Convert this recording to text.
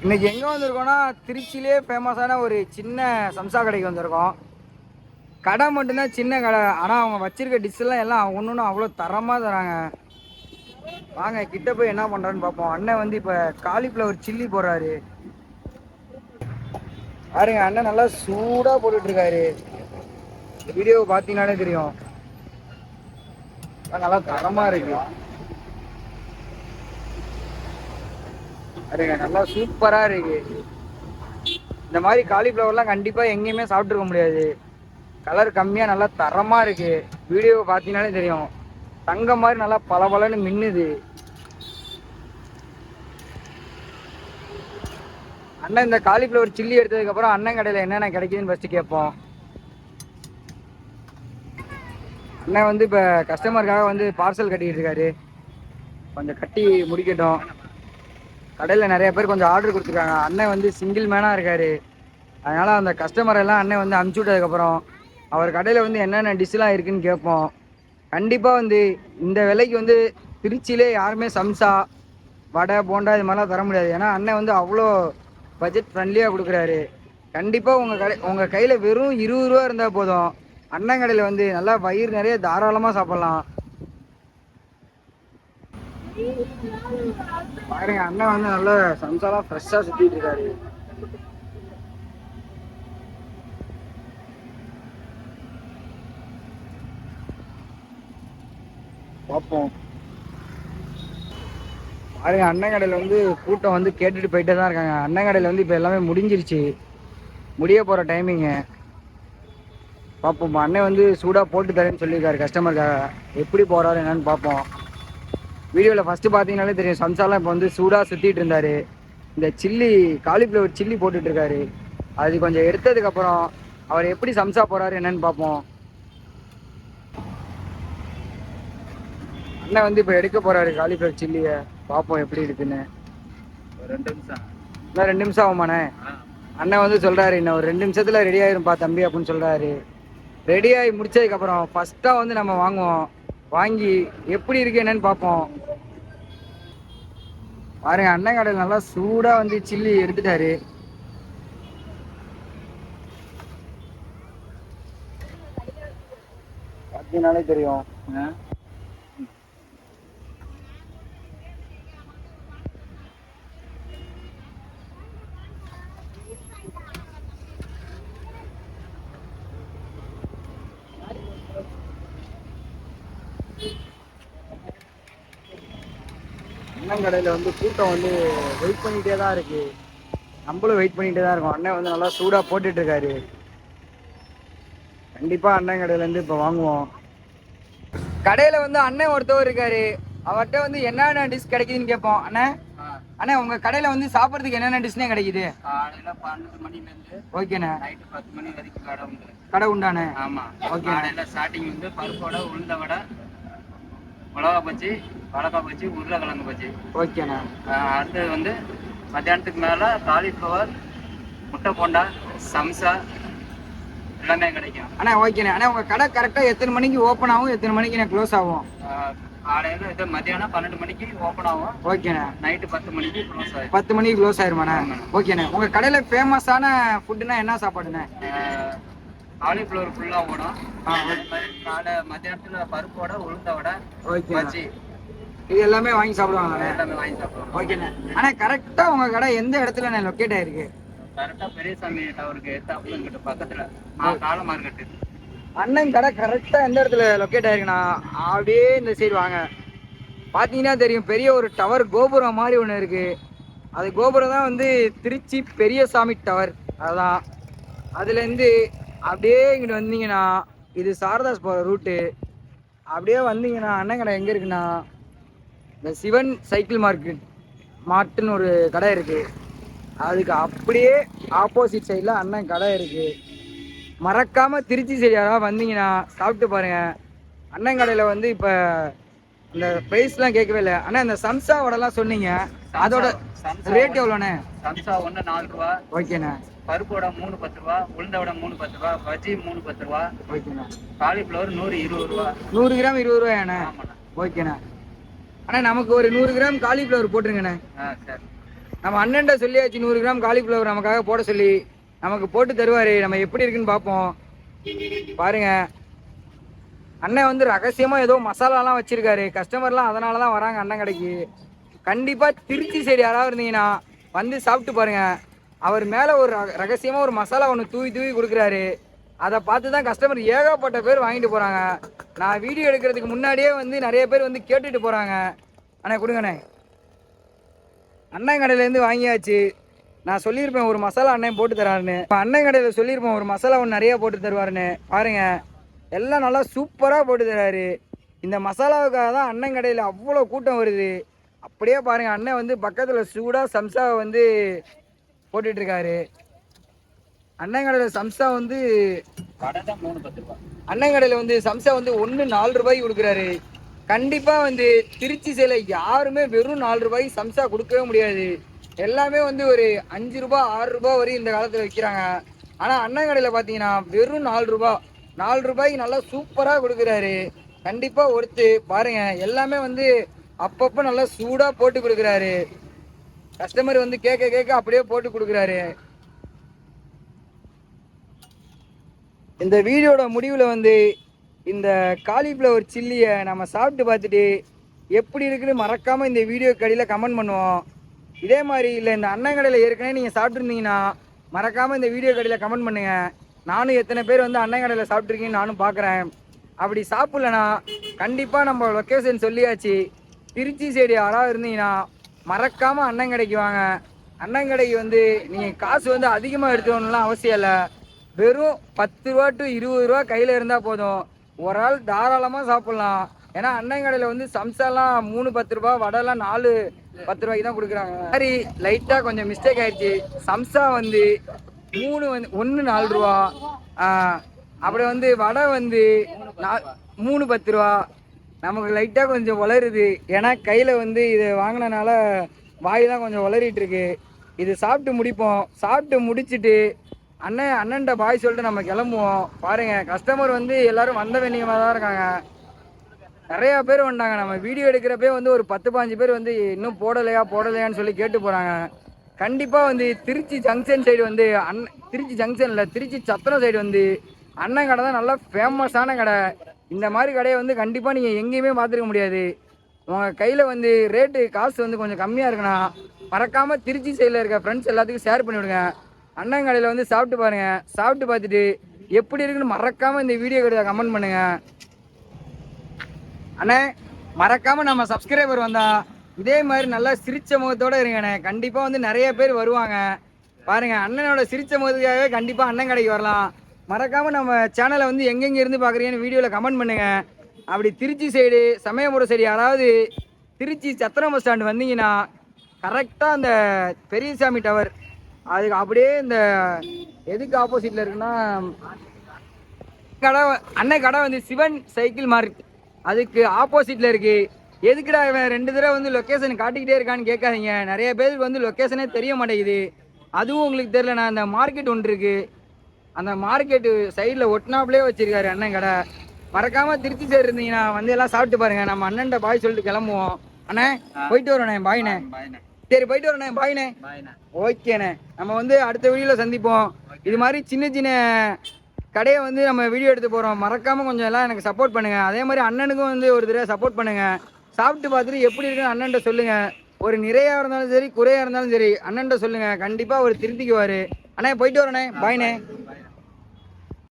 இன்னைக்கு எங்கே வந்திருக்கோம்னா திருச்சியிலே ஃபேமஸான ஒரு சின்ன சம்சா கடைக்கு வந்திருக்கோம். கடை மட்டும்தான் சின்ன கடை, ஆனால் அவங்க வச்சிருக்க டிஷ்ஷெல்லாம் எல்லாம் ஒன்று ஒன்று அவ்வளோ தரமாக தராங்க. வாங்க கிட்ட போய் என்ன பண்ணுறான்னு பார்ப்போம். அண்ணன் வந்து இப்போ காலிஃப்ளவர் சில்லி போடுறாரு பாருங்க. அண்ணன் நல்லா சூடாக போட்டுட்ருக்காரு. வீடியோவை பார்த்தீங்கன்னாலே தெரியும், நல்லா தரமாக இருக்கு. பாருங்க நல்லா சூப்பராக இருக்கு. இந்த மாதிரி காலிஃப்ளவர்லாம் கண்டிப்பாக எங்கேயுமே சாப்பிட்ருக்க முடியாது. கலர் கம்மியாக நல்லா தரமாக இருக்கு. வீடியோவை பார்த்தீங்கன்னாலே தெரியும், தங்கம் மாதிரி நல்லா பளபளன்னு மின்னுது. அண்ணன் இந்த காலிஃப்ளவர் சில்லி எடுத்ததுக்கப்புறம் அண்ணன் கடையில் என்னென்ன கிடைக்குதுன்னு ஃபஸ்ட்டு கேட்போம். அண்ணன் வந்து இப்போ கஸ்டமருக்காக வந்து பார்சல் கட்டிக்கிட்டு இருக்காரு. கொஞ்சம் கட்டி முடிக்கட்டும். கடையில் நிறைய பேர் கொஞ்சம் ஆர்டர் கொடுத்துருக்காங்க. அண்ணன் வந்து சிங்கிள் மேனாக இருக்கார். அதனால் அந்த கஸ்டமர் எல்லாம் அண்ணன் வந்து அனுப்பிச்சி விட்டதுக்கப்புறம் அவர் கடையில் வந்து என்னென்ன டிஷ்ஷெலாம் இருக்குதுன்னு கேட்போம். கண்டிப்பாக வந்து இந்த விலைக்கு வந்து திருச்சியிலே யாருமே சம்சா வடை போண்டா இது மாதிரிலாம் தர முடியாது. ஏன்னா அண்ணன் வந்து அவ்வளோ பட்ஜெட் ஃப்ரெண்ட்லியாக கொடுக்குறாரு. கண்டிப்பாக உங்கள் கையில் வெறும் 20 ரூபா இருந்தால் போதும், அண்ணன் கடையில் வந்து நல்லா வயிறு நிறைய தாராளமாக சாப்பிட்லாம். பாருங்க அண்ணன் வந்து நல்ல சம்சாலாம் ஃப்ரெஷ்ஷாக சுற்றிட்டு இருக்காரு. பார்ப்போம். பாருங்க அண்ணன் கடையில் வந்து கூட்டம் வந்து கேட்டுட்டு போயிட்டே தான் இருக்காங்க. அண்ணன் கடையில் வந்து இப்போ எல்லாமே முடிஞ்சிருச்சு, முடிய போகிற டைமிங்கு. பார்ப்போம். அண்ணன் வந்து சூடாக போட்டு தரேன்னு சொல்லியிருக்காரு கஸ்டமருக்காக. எப்படி போகிறாரு என்னன்னு பார்ப்போம். வீடியோவில் ஃபஸ்ட்டு பார்த்தீங்கன்னாலே தெரியும், சம்சாலாம் இப்போ வந்து சூடாக சுற்றிட்டு இருந்தார். இந்த சில்லி காலிஃப்ளவர் சில்லி போட்டுட்ருக்காரு. அது கொஞ்சம் எடுத்ததுக்கப்புறம் அவர் எப்படி சம்சா போகிறாரு என்னன்னு பார்ப்போம். அண்ணன் வந்து இப்போ எடுக்க போகிறாரு காலிஃப்ளவர் சில்லியை. பார்ப்போம் எப்படி இருக்குன்னு. இன்னும் 2 நிமிஷம் ஆகுமாண்ணே? அண்ணன் வந்து சொல்கிறாரு இன்னும் ஒரு 2 நிமிஷத்தில் ரெடி ஆயிரும்பா தம்பி அப்படின்னு சொல்கிறாரு. ரெடி ஆகி முடிச்சதுக்கப்புறம் ஃபஸ்ட்டாக வந்து நம்ம வாங்குவோம். வாங்கி எப்படி இருக்கு என்னன்னு பார்ப்போம். பாருங்க அண்ணன் கடையில் நல்லா சூடாக வந்து சில்லி எடுத்துட்டாரு. பார்த்தீங்கனாலே தெரியும். அண்ணன் கடையில் வந்து கூட்டம் வந்து வெயிட் பண்ணிகிட்டே தான் இருக்குது. நம்மளும் வெயிட் பண்ணிகிட்டே தான் இருக்கோம். அண்ணன் வந்து நல்லா சூடாக போட்டுட்ருக்காரு. கண்டிப்பாக அண்ணன் கடையிலேருந்து இப்போ வாங்குவோம். கடையில் வந்து அண்ணன் ஒருத்தவர் இருக்காரு. அவர்கிட்ட வந்து என்னென்ன டிஷ் கிடைக்குதுன்னு கேட்போம். அண்ணே உங்கள் கடையில் வந்து சாப்பிட்றதுக்கு என்னென்ன டிஷ்னே கிடைக்குது? காலையில் 12 மணிலேருந்து ஓகேண்ணே, நைட்டு 10 மணி வரைக்கும் கடை உண்டு. கடை உண்டானே? ஆமாம். ஓகே. காலையில் ஸ்டார்டிங் வந்து பருப்பு வடை, உளுந்த வடை, மிளகா பஜ்ஜி, வடக்காய் பஜ்ஜி, உருளைக்கிழங்கு பஜ்ஜி. ஓகேண்ணே. அடுத்தது வந்து மத்தியானத்துக்கு மேலே காலிஃப்ளவர், முட்டை போண்டா, சம்சா எல்லாமே கிடைக்கும். அண்ணா ஓகேண்ணே. அண்ணா உங்கள் கடை கரெக்டாக எத்தனை மணிக்கு ஓப்பன் ஆகும், எத்தனை மணிக்கு நான் க்ளோஸ் ஆகும்? காலையில் இது மத்தியானம் 12 மணிக்கு ஓப்பன் ஆகும். ஓகேண்ணே. நைட்டு 10 மணிக்கு க்ளோஸ் ஆகும். 10 மணிக்கு க்ளோஸ் ஆயிருமாண்ணே? ஓகேண்ணே. உங்கள் கடையில் ஃபேமஸான ஃபுட்டுனா என்ன சாப்பாடுண்ணே? காலிஃப்ளவர் ஃபுல்லாக ஓடும். காலை மத்தியானத்தில் பருப்பு வடை, உளுந்த வடை, பஜ்ஜி இது எல்லாமே வாங்கி சாப்பிடுவாங்கண்ணே? எல்லாமே வாங்கி சாப்பிடுவோம். ஓகேண்ணே. ஆனால் கரெக்டாக உங்கள் கடை எந்த இடத்துல லொக்கேட் ஆயிருக்கு? கரெக்டாக பெரியசாமி டவருக்கு எத்தாப்புலங்கிட்ட பக்கத்தில் கால மார்க்கெட்டு. அண்ணன் கடை கரெக்டாக எந்த இடத்துல லொக்கேட் ஆயிருக்குண்ணா, அப்படியே இந்த சைடு வாங்க. பார்த்தீங்கன்னா தெரியும், பெரிய ஒரு டவர் கோபுரம் மாதிரி ஒன்று இருக்குது. அது கோபுரம் தான் வந்து திருச்சி பெரியசாமி டவர். அதுதான். அதுலேருந்து அப்படியே இங்கிட்டு வந்தீங்கன்னா இது சாரதாஸ் போகிற ரூட்டு. அப்படியே வந்தீங்கன்னா அண்ணன் கடை எங்கே இருக்குன்னா, இந்த சிவன் சைக்கிள் மார்ட்டுன்னு ஒரு கடை இருக்குது. அதுக்கு அப்படியே ஆப்போசிட் சைடில் அண்ணன் கடை இருக்குது. மறக்காமல் திருச்சி சைடு யாராவது வந்தீங்கன்னா சாப்பிட்டு பாருங்கள். அண்ணன் கடையில் வந்து இப்போ அந்த ப்ரைஸ்லாம் கேட்கவே இல்லை. ஆனால் இந்த சம்சா வடைலாம் சொன்னீங்க, அதோட ரேட் எவ்வளோண்ணே? சம்சா 1 4 ரூபா. ஓகேண்ணே. பருப்பு வடை 3 10 ரூபா, உளுந்த வடை 3 10 ரூபா, பஜ்ஜி 3 10 ரூபா. ஓகேண்ணா. காலிஃப்ளவர் 100 20 ரூபா. 100 கிராம் 20 ரூபாயாண்ணே? ஓகேண்ணா. அண்ணா நமக்கு ஒரு 100 கிராம் காலிஃப்ளவர் போட்டுருங்கண்ணே. சரி. நம்ம அண்ணன்ட்ட சொல்லியாச்சு 100 கிராம் காலிஃப்ளவர் நமக்காக போட சொல்லி, நமக்கு போட்டு தருவார். நம்ம எப்படி இருக்குன்னு பார்ப்போம். பாருங்க, அண்ணன் வந்து ரகசியமாக ஏதோ மசாலாலாம் வச்சுருக்காரு. கஸ்டமர்லாம் அதனால தான் வராங்க அண்ணன் கடைக்கு. கண்டிப்பாக திருச்சி சைடு யாராவது இருந்தீங்கன்னா வந்து சாப்பிட்டு பாருங்கள். அவர் மேலே ஒரு ரகசியமாக ஒரு மசாலா ஒன்று தூவி தூவி கொடுக்குறாரு. அதை பார்த்து தான் கஸ்டமர் ஏகப்பட்ட பேர் வாங்கிட்டு போகிறாங்க. நான் வீடியோ எடுக்கிறதுக்கு முன்னாடியே வந்து நிறைய பேர் வந்து கேட்டுட்டு போகிறாங்க. அண்ணே கொடுங்கண்ணே. அண்ணன் கடையிலேருந்து வாங்கியாச்சு. நான் சொல்லியிருப்பேன் ஒரு மசாலா அண்ணன் போட்டு தராருன்னு. இப்போ அண்ணன் கடையில் சொல்லியிருப்பேன் ஒரு மசாலா ஒன்று நிறைய போட்டு தருவாருன்னு. பாருங்கள், எல்லாம் நல்லா சூப்பராக போட்டு தராரு. இந்த மசாலாவுக்காக தான் அண்ணன் கடையில் அவ்வளோ கூட்டம் வருது. அப்படியே பாருங்கள், அண்ணன் வந்து பக்கத்தில் சூடாக சம்சாவை வந்து போட்டுட்ருக்காரு. அண்ணன் கடையில் சம்சா வந்து அண்ணன் கடையில் வந்து சம்சா வந்து 1 4 ரூபாய்க்கு கொடுக்குறாரு. கண்டிப்பாக வந்து திருச்சி சைடில் யாருமே வெறும் 4 ரூபாய்க்கு சம்சா கொடுக்கவே முடியாது. எல்லாமே வந்து ஒரு 5 ரூபா 6 ரூபா வரையும் இந்த காலத்தில் விற்கிறாங்க. ஆனால் அண்ணன் கடையில் பார்த்தீங்கன்னா வெறும் 4 ரூபா 4 ரூபாய்க்கு நல்லா சூப்பராக கொடுக்குறாரு. கண்டிப்பாக ஒருத்து பாருங்கள், எல்லாமே வந்து அப்பப்போ நல்லா சூடாக போட்டு கொடுக்குறாரு. கஸ்டமர் வந்து கேட்க கேட்க அப்படியே போட்டு கொடுக்குறாரு. இந்த வீடியோட முடிவில் வந்து இந்த காலிஃப்ளவர் சில்லியை நம்ம சாப்பிட்டு பார்த்துட்டு எப்படி இருக்குன்னு மறக்காமல் இந்த வீடியோ கடையில் கமெண்ட் பண்ணுவோம். இதே மாதிரி இல்லை இந்த அண்ணன் கடையில் ஏற்கனவே நீங்கள் சாப்பிட்ருந்தீங்கன்னா மறக்காமல் இந்த வீடியோ கடையில் கமெண்ட் பண்ணுங்கள். நானும் எத்தனை பேர் வந்து அண்ணன் கடையில் சாப்பிட்ருக்கீங்கன்னு நானும் பார்க்குறேன். அப்படி சாப்பிட்லன்னா கண்டிப்பாக நம்ம லொக்கேஷன் சொல்லியாச்சு. திருச்சி சைடு யாராவது இருந்தீங்கன்னா மறக்காமல் அண்ணன் கடைக்கு வாங்க. அண்ணன் கடைக்கு வந்து நீங்கள் காசு வந்து அதிகமாக எடுத்துக்கணும்லாம் அவசியம் இல்லை. வெறும் 10 ரூபா டு 20 ரூபா கையில் இருந்தால் போதும். ஒரு ஆள் தாராளமாக சாப்பிட்லாம். ஏன்னா அண்ணன் கடையில் வந்து சம்சாலாம் 3 10 ரூபா, வடைலாம் 4 10 ரூபாய்க்கு தான் கொடுக்குறாங்க. சரி, லைட்டாக கொஞ்சம் மிஸ்டேக் ஆயிடுச்சு. சம்சா வந்து 3 வந்து 1 4 ரூபா, அப்படி வந்து வடை வந்து 3 10 ரூபா. நமக்கு லைட்டாக கொஞ்சம் வளருது. ஏன்னா கையில் வந்து இதை வாங்கினனால வாய் தான் கொஞ்சம் வளரிட்டு இருக்கு. இது சாப்பிட்டு முடிப்போம். சாப்பிட்டு முடிச்சுட்டு அண்ணன்ட்ட பாய் சொல்லிட்டு நம்ம கிளம்புவோம். பாருங்கள், கஸ்டமர் வந்து எல்லோரும் வந்த வேண்டியமாக தான் இருக்காங்க. நிறையா பேர் வந்தாங்க. நம்ம வீடியோ எடுக்கிறப்பே வந்து ஒரு 10 15 பேர் வந்து இன்னும் போடலையான்னு சொல்லி கேட்டு போகிறாங்க. கண்டிப்பாக வந்து திருச்சி ஜங்ஷன் சைடு வந்து திருச்சி ஜங்ஷனில் திருச்சி சத்திரம் சைடு வந்து அண்ணன் கடை தான் நல்லா ஃபேமஸான கடை. இந்த மாதிரி கடையை வந்து கண்டிப்பாக நீங்கள் எங்கேயுமே பார்த்துருக்க முடியாது. உங்கள் கையில் வந்து ரேட்டு காசு வந்து கொஞ்சம் கம்மியாக இருக்குன்னா மறக்காமல் திருச்சி சைடில் இருக்க ஃப்ரெண்ட்ஸ் எல்லாத்துக்கும் ஷேர் பண்ணிவிடுங்க. அண்ணன் கடையில் வந்து சாப்பிட்டு பாருங்கள். சாப்பிட்டு பார்த்துட்டு எப்படி இருக்குன்னு மறக்காமல் இந்த வீடியோ கடையில் கமெண்ட் பண்ணுங்கள். அண்ணே மறக்காமல் நம்ம சப்ஸ்கிரைபர் வந்தால் இதே மாதிரி நல்லா சிரிச்ச முகத்தோடு இருங்கண்ணே. கண்டிப்பாக வந்து நிறைய பேர் வருவாங்க. பாருங்கள், அண்ணனோட சிரிச்ச முகத்துக்காகவே கண்டிப்பாக அண்ணன் கடைக்கு வரலாம். மறக்காமல் நம்ம சேனலை வந்து எங்கெங்கே இருந்து பார்க்குறீங்கன்னு வீடியோவில் கமெண்ட் பண்ணுங்கள். அப்படி திருச்சி சைடு சமயபுரம் சைடு யாராவது திருச்சி சத்திரம் பஸ் ஸ்டாண்டு வந்தீங்கன்னா கரெக்டாக அந்த பெரியசாமி டவர் அதுக்கு அப்படியே இந்த எதுக்கு ஆப்போசிட்டில் இருக்குன்னா கடை அண்ணன் கடை வந்து சிவன் சைக்கிள் மார்க் அதுக்கு ஆப்போசிட்டில் இருக்குது. எதுக்குடா இவன் 2 தடவை வந்து லொக்கேஷன் காட்டிக்கிட்டே இருக்கான்னு கேட்காதீங்க. நிறைய பேருக்கு வந்து லொக்கேஷனே தெரிய மாட்டேங்குது. அதுவும் உங்களுக்கு தெரியலண்ணா, அந்த மார்க்கெட் ஒன்று இருக்குது. அந்த மார்க்கெட்டு சைடில் ஒட்டினாப்லேயே வச்சுருக்காரு அண்ணன் கடை. மறக்காமல் திருச்சி சைடு இருந்தீங்கன்னா வந்து எல்லாம் சாப்பிட்டு பாருங்கள். நம்ம அண்ணன்ட்ட பாய் சொல்லிட்டு கிளம்புவோம். அண்ணே போயிட்டு வரோண்ணே. பாய்ண்ணே. சரி, போயிட்டு வரோண்ணே. பாய்ண்ணே. ஓகேண்ணே. நம்ம வந்து அடுத்த வீடியோவில் சந்திப்போம். இது மாதிரி சின்ன சின்ன கடையை வந்து நம்ம வீடியோ எடுத்து போகிறோம். மறக்காமல் கொஞ்சம் எல்லாம் எனக்கு சப்போர்ட் பண்ணுங்கள். அதே மாதிரி அண்ணனுக்கும் வந்து ஒரு தடவை சப்போர்ட் பண்ணுங்கள். சாப்பிட்டு பார்த்துட்டு எப்படி இருக்குன்னு அண்ணன்ட்ட சொல்லுங்கள். ஒரு நிறையாக இருந்தாலும் சரி குறையாக இருந்தாலும் சரி அண்ணன்ட்ட சொல்லுங்கள். கண்டிப்பாக ஒரு திருப்திக்குவார். அண்ணே போயிட்டு வரோண்ணே. பாய்ண்ணே.